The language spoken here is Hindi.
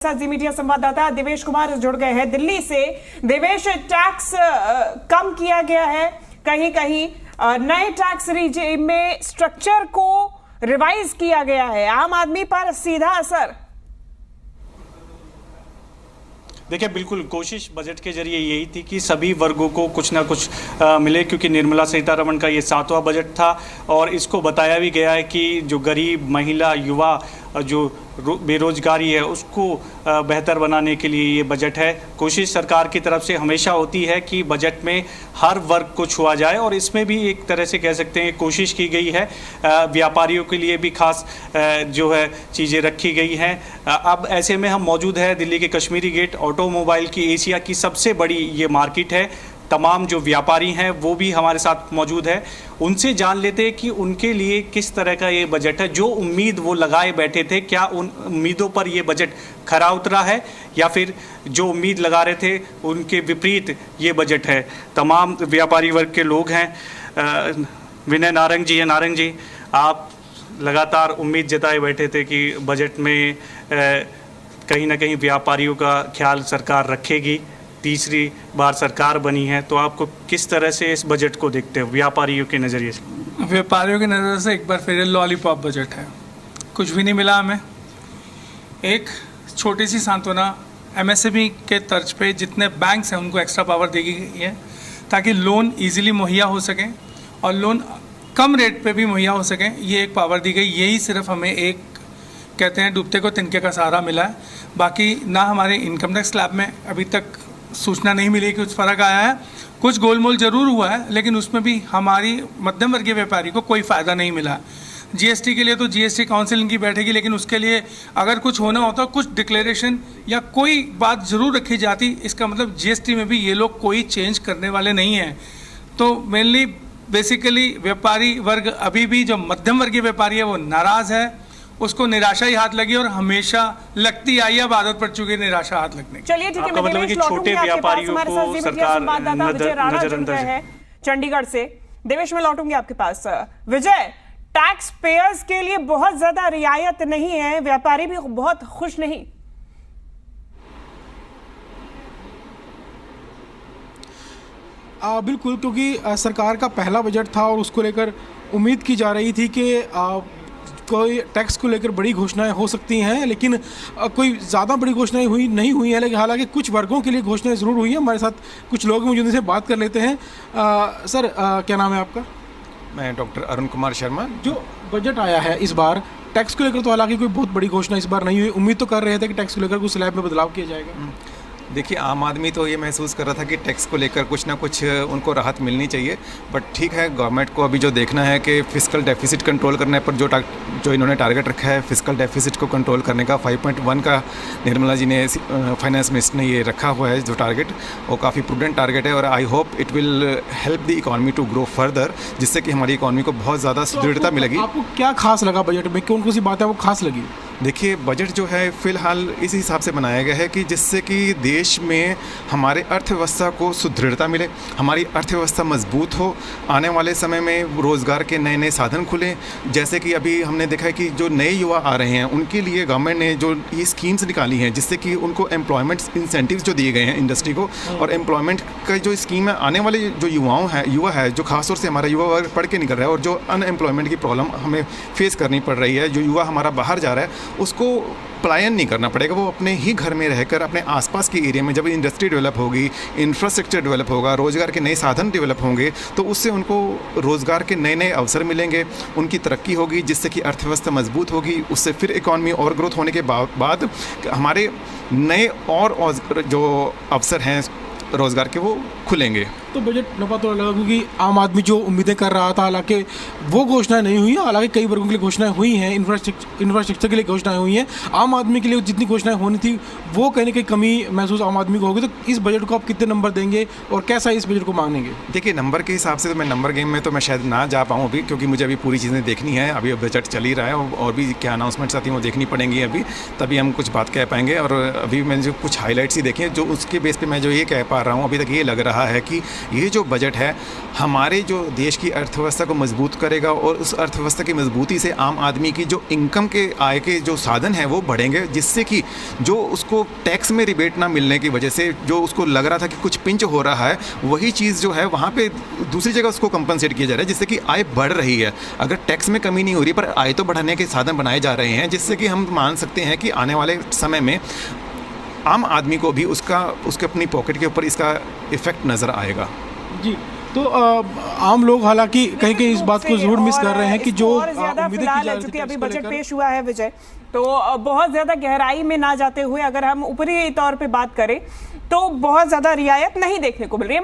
जी मीडिया संवाददाता देवेश कुमार जुड़ गए हैं दिल्ली से। देवेश, टैक्स कम किया गया है, कहीं कहीं नए टैक्स रिजीम में स्ट्रक्चर को रिवाइज किया गया है, आम आदमी पर सीधा असर? देखिए, बिल्कुल कोशिश बजट के जरिए यही थी कि सभी वर्गों को कुछ ना कुछ मिले, क्योंकि निर्मला सीतारमण का ये 7वां बजट था और इसको बताया भी गया है कि जो गरीब, महिला, युवा, जो बेरोजगारी है उसको बेहतर बनाने के लिए ये बजट है। कोशिश सरकार की तरफ से हमेशा होती है कि बजट में हर वर्ग को छुआ जाए और इसमें भी एक तरह से कह सकते हैं कोशिश की गई है। व्यापारियों के लिए भी खास जो है चीज़ें रखी गई हैं। अब ऐसे में हम मौजूद है दिल्ली के कश्मीरी गेट, ऑटोमोबाइल की एशिया की सबसे बड़ी ये मार्केट है। तमाम जो व्यापारी हैं वो भी हमारे साथ मौजूद है, उनसे जान लेते हैं कि उनके लिए किस तरह का ये बजट है। जो उम्मीद वो लगाए बैठे थे, क्या उन उम्मीदों पर ये बजट खरा उतरा है या फिर जो उम्मीद लगा रहे थे उनके विपरीत ये बजट है। तमाम व्यापारी वर्ग के लोग हैं। विनय नारंग जी है। नारंग जी, आप लगातार उम्मीद जताए बैठे थे कि बजट में कहीं ना कहीं व्यापारियों का ख्याल सरकार रखेगी, तीसरी बार सरकार बनी है, तो आपको किस तरह से इस बजट को देखते हो व्यापारियों के नज़रिए से? व्यापारियों की नज़र से एक बार फिर लॉलीपॉप बजट है, कुछ भी नहीं मिला हमें। एक छोटी सी सांत्वना एमएसएमई के तर्ज पे जितने बैंक्स हैं उनको एक्स्ट्रा पावर दी गई है ताकि लोन इजीली मुहैया हो सके और लोन कम रेट पे भी मुहैया हो सके। ये एक पावर दी गई, यही सिर्फ हमें एक कहते हैं डूबते को तिनके का सहारा मिला है। बाकी ना हमारे इनकम टैक्स स्लैब में अभी तक सूचना नहीं मिली कि कुछ फ़र्क आया है। कुछ गोलमोल ज़रूर हुआ है, लेकिन उसमें भी हमारी मध्यम वर्गीय व्यापारी को कोई फ़ायदा नहीं मिला। जीएसटी के लिए तो जीएसटी काउंसिल इनकी बैठेगी, लेकिन उसके लिए अगर कुछ होना होता, कुछ डिक्लेरेशन या कोई बात ज़रूर रखी जाती। इसका मतलब जीएसटी में भी ये लोग कोई चेंज करने वाले नहीं हैं। तो मेनली बेसिकली व्यापारी वर्ग अभी भी जो मध्यम वर्गीय व्यापारी है वो नाराज़ है, उसको निराशा ही हाथ लगी और हमेशा लगती आई, अब आदत पड़ चुकी है निराशा हाथ लगने की। चलिए ठीक है, मतलब कि छोटे व्यापारियों को सरकार नजरअंदाज है। चंडीगढ़ से देवेश, में लौटूंगी आपके पास। विजय, टैक्स पेयर्स के लिए बहुत ज्यादा रियायत नहीं है, व्यापारी भी बहुत खुश नहीं। बिल्कुल, क्योंकि सरकार का पहला बजट था और उसको लेकर उम्मीद की जा रही थी कि कोई टैक्स को लेकर बड़ी घोषणाएं हो सकती हैं, लेकिन कोई ज़्यादा बड़ी घोषणाएं नहीं हुई हैं। लेकिन हालांकि कुछ वर्गों के लिए घोषणाएं ज़रूर हुई हैं। हमारे साथ कुछ लोग मौजूद हैं, बात कर लेते हैं। सर, क्या नाम है आपका? मैं डॉक्टर अरुण कुमार शर्मा। जो बजट आया है इस बार टैक्स को लेकर, तो हालांकि कोई बहुत बड़ी घोषणा इस बार नहीं हुई, उम्मीद तो कर रहे थे कि टैक्स को लेकर कुछ स्लैब में बदलाव किया जाएगा। देखिए, आम आदमी तो ये महसूस कर रहा था कि टैक्स को लेकर कुछ ना कुछ उनको राहत मिलनी चाहिए, बट ठीक है, गवर्नमेंट को अभी जो देखना है कि फिस्कल डेफिसिट कंट्रोल करने पर जो इन्होंने टारगेट रखा है, फिस्कल डेफिसिट को कंट्रोल करने का 5.1 का निर्मला जी ने, फाइनेंस मिनिस्टर ने ये रखा हुआ है जो टारगेट, वो काफ़ी प्रूडेंट टारगेट है और I hope it will help the economy to grow further, जिससे कि हमारी इकॉनमी को बहुत ज़्यादा सुदृढ़ता मिलेगी। आपको क्या खास लगा बजट में, कौन कौन सी बातें वो खास लगी? देखिए, बजट जो है फ़िलहाल इस हिसाब से बनाया गया है कि जिससे कि देश में हमारे अर्थव्यवस्था को सुदृढ़ता मिले, हमारी अर्थव्यवस्था मजबूत हो, आने वाले समय में रोज़गार के नए नए साधन खुलें। जैसे कि अभी हमने देखा है कि जो नए युवा आ रहे हैं उनके लिए गवर्नमेंट ने जो ये स्कीम्स निकाली हैं जिससे कि उनको एम्प्लॉयमेंट इंसेंटिव्स जो दिए गए हैं इंडस्ट्री को, और एम्प्लॉयमेंट का जो स्कीम है, आने वाले जो युवा है जो खासतौर से हमारा युवा वर्ग पढ़ के निकल रहा है और जो अनएम्प्लॉयमेंट की प्रॉब्लम हमें फेस करनी पड़ रही है, जो युवा हमारा बाहर जा रहा है उसको पलायन नहीं करना पड़ेगा। वो अपने ही घर में रहकर अपने आसपास के एरिया में जब इंडस्ट्री डेवलप होगी, इंफ्रास्ट्रक्चर डेवलप होगा, रोज़गार के नए साधन डेवलप होंगे, तो उससे उनको रोज़गार के नए नए अवसर मिलेंगे, उनकी तरक्की होगी, जिससे कि अर्थव्यवस्था मजबूत होगी। उससे फिर इकॉनमी और ग्रोथ होने के बाद हमारे नए और जो अवसर हैं रोज़गार के वो खुलेंगे। तो बजट नफा तो लगा, क्योंकि आम आदमी जो उम्मीदें कर रहा था, हालांकि वो घोषणाएं नहीं हुई। हालांकि कई वर्गों के लिए घोषणाएं हुई हैं, इंफ्रास्ट्रक्चर के लिए घोषणाएं हुई हैं। आम आदमी के लिए जितनी घोषणाएं होनी थी वो कहीं ना कहीं कमी महसूस आम आदमी को होगी। तो इस बजट को आप कितने नंबर देंगे और कैसा इस बजट को मांगेंगे? देखिए, नंबर के हिसाब से तो मैं नंबर गेम में तो मैं शायद ना जा पाऊँ अभी, क्योंकि मुझे अभी पूरी चीज़ें देखनी है। अभी बजट चल ही रहा है और भी क्या अनाउंसमेंट्स आती हैं वो देखनी पड़ेंगी अभी, तभी हम कुछ बात कह पाएंगे। और अभी मैंने जो कुछ हाईलाइट्स ही देखे, जो उसके बेस पर मैं जो ये कह पा पा रहा हूँ, अभी तक ये लग रहा है कि ये जो बजट है हमारे जो देश की अर्थव्यवस्था को मजबूत करेगा और उस अर्थव्यवस्था की मजबूती से आम आदमी की जो इनकम के आय के जो साधन हैं वो बढ़ेंगे, जिससे कि जो उसको टैक्स में रिबेट ना मिलने की वजह से जो उसको लग रहा था कि कुछ पिंच हो रहा है, वही चीज़ जो है वहाँ पे दूसरी जगह उसको कंपनसेट किया जा रहा है, जिससे कि आय बढ़ रही है। अगर टैक्स में कमी नहीं हो रही पर आय तो बढ़ाने के साधन बनाए जा रहे हैं, जिससे कि हम मान सकते हैं कि आने वाले समय में आम आदमी को भी उसके अपनी पॉकेट के ऊपर इसका इफेक्ट नज़र आएगा। जी, तो आम लोग हालांकि कहीं कहीं इस बात को जरूर मिस कर रहे हैं कि जो उम्मीदें की जा रही थी, अभी बजट पेश हुआ है विजय, तो बहुत ज्यादा गहराई में ना जाते हुए अगर हम ऊपरी तौर पे बात करें तो बहुत ज्यादा रियायत नहीं देखने को मिल रही है।